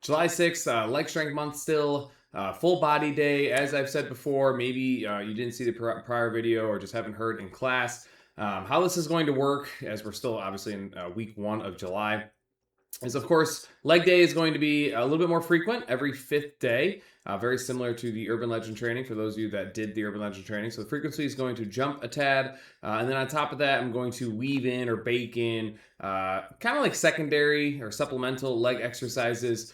July 6th, leg strength month still, full body day. As I've said before, maybe you didn't see the prior video or just haven't heard in class. How this is going to work, as we're still obviously in week 1 of July, is of course leg day is going to be a little bit more frequent every 5th day, very similar to the urban legend training for those of you that did the urban legend training. So the frequency is going to jump a tad, and then on top of that I'm going to weave in or bake in kind of like secondary or supplemental leg exercises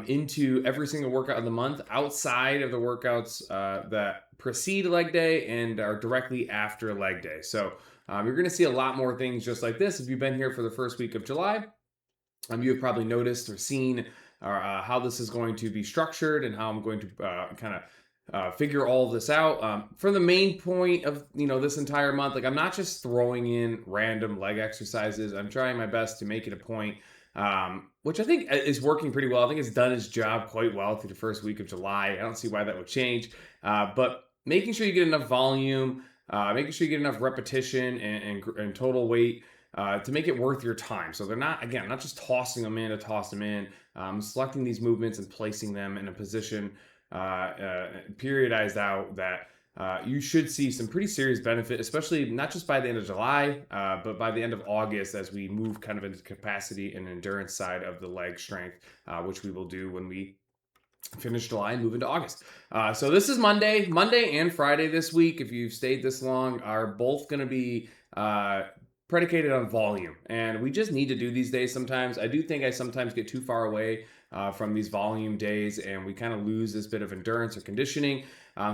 into every single workout of the month outside of the workouts that precede leg day and are directly after leg day. So you're going to see a lot more things just like this if you've been here for the first week of July. You have probably noticed or seen how this is going to be structured and how I'm going to kind of figure all of this out. For the main point of this entire month, like I'm not just throwing in random leg exercises. I'm trying my best to make it a point, which I think is working pretty well. I think it's done its job quite well through the first week of July. I don't see why that would change, but making sure you get enough volume, making sure you get enough repetition and total weight to make it worth your time. So they're not, again, not just tossing them in to toss them in, selecting these movements and placing them in a position periodized out that you should see some pretty serious benefit, especially not just by the end of July, but by the end of August as we move kind of into capacity and endurance side of the leg strength, which we will do when we finish July and move into August. So this is Monday and Friday this week, if you've stayed this long, are both going to be predicated on volume, and we just need to do these days sometimes. I do think I sometimes get too far away from these volume days and we kind of lose this bit of endurance or conditioning.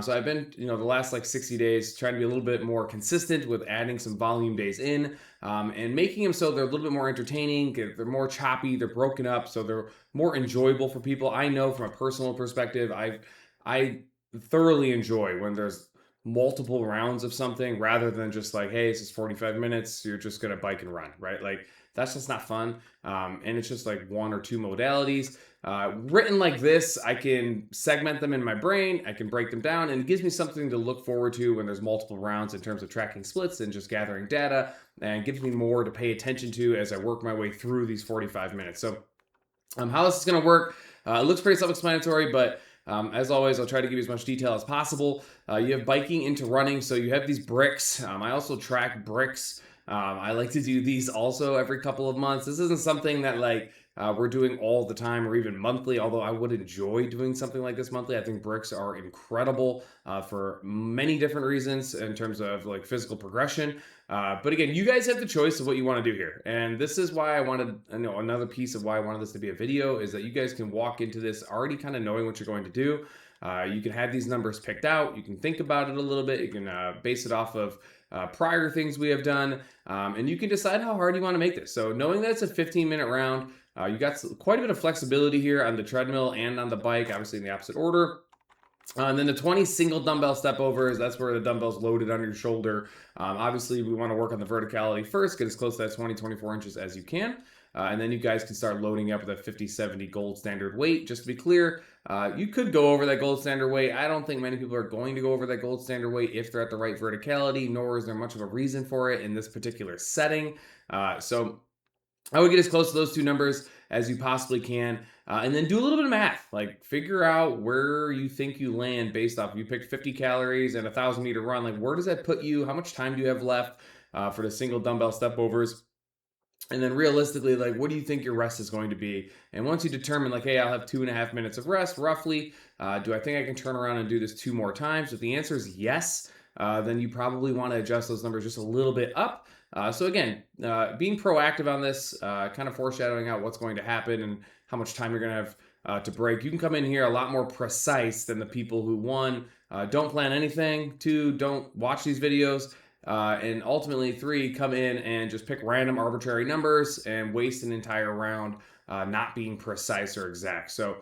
So I've been, the last like 60 days trying to be a little bit more consistent with adding some volume days in and making them so they're a little bit more entertaining. They're more choppy, they're broken up, so they're more enjoyable for people. I know from a personal perspective, I thoroughly enjoy when there's multiple rounds of something rather than just like, hey, this is 45 minutes, you're just gonna bike and run, right? Like that's just not fun. And it's just like one or two modalities. Written like this, I can segment them in my brain, I can break them down, and it gives me something to look forward to when there's multiple rounds in terms of tracking splits and just gathering data, and gives me more to pay attention to as I work my way through these 45 minutes. So how this is going to work, it looks pretty self-explanatory, but as always, I'll try to give you as much detail as possible. You have biking into running, so you have these bricks. I also track bricks. I like to do these also every couple of months. This isn't something that like we're doing all the time or even monthly, although I would enjoy doing something like this monthly. I think bricks are incredible for many different reasons in terms of like physical progression. But again, you guys have the choice of what you want to do here. And this is why I wanted, another piece of why I wanted this to be a video is that you guys can walk into this already kind of knowing what you're going to do. You can have these numbers picked out. You can think about it a little bit. You can base it off of prior things we have done. And you can decide how hard you want to make this. So knowing that it's a 15-minute round, you got quite a bit of flexibility here on the treadmill and on the bike, obviously in the opposite order. And then the 20 single dumbbell step overs, that's where the dumbbell's loaded on your shoulder. Obviously, we want to work on the verticality first, get as close to that 24 inches as you can. And then you guys can start loading up with a 50-70 gold standard weight. Just to be clear, you could go over that gold standard weight. I don't think many people are going to go over that gold standard weight if they're at the right verticality, nor is there much of a reason for it in this particular setting. So I would get as close to those two numbers as you possibly can. And then do a little bit of math, like figure out where you think you land based off, if you picked 50 calories and a 1,000-meter run, like where does that put you? How much time do you have left for the single dumbbell step overs? And then realistically, like, what do you think your rest is going to be? And once you determine like, hey, I'll have 2.5 minutes of rest roughly, do I think I can turn around and do this 2 more times? If the answer is yes, then you probably want to adjust those numbers just a little bit up. So again, being proactive on this, kind of foreshadowing out what's going to happen and how much time you're going to have to break. You can come in here a lot more precise than the people who, one, don't plan anything, two, don't watch these videos, and ultimately, three, come in and just pick random arbitrary numbers and waste an entire round not being precise or exact. So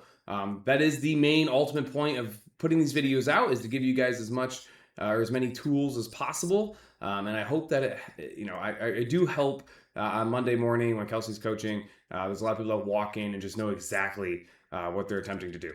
that is the main ultimate point of putting these videos out, is to give you guys as much or as many tools as possible. And I hope that I do help on Monday morning when Kelsey's coaching. There's a lot of people that walk in and just know exactly what they're attempting to do.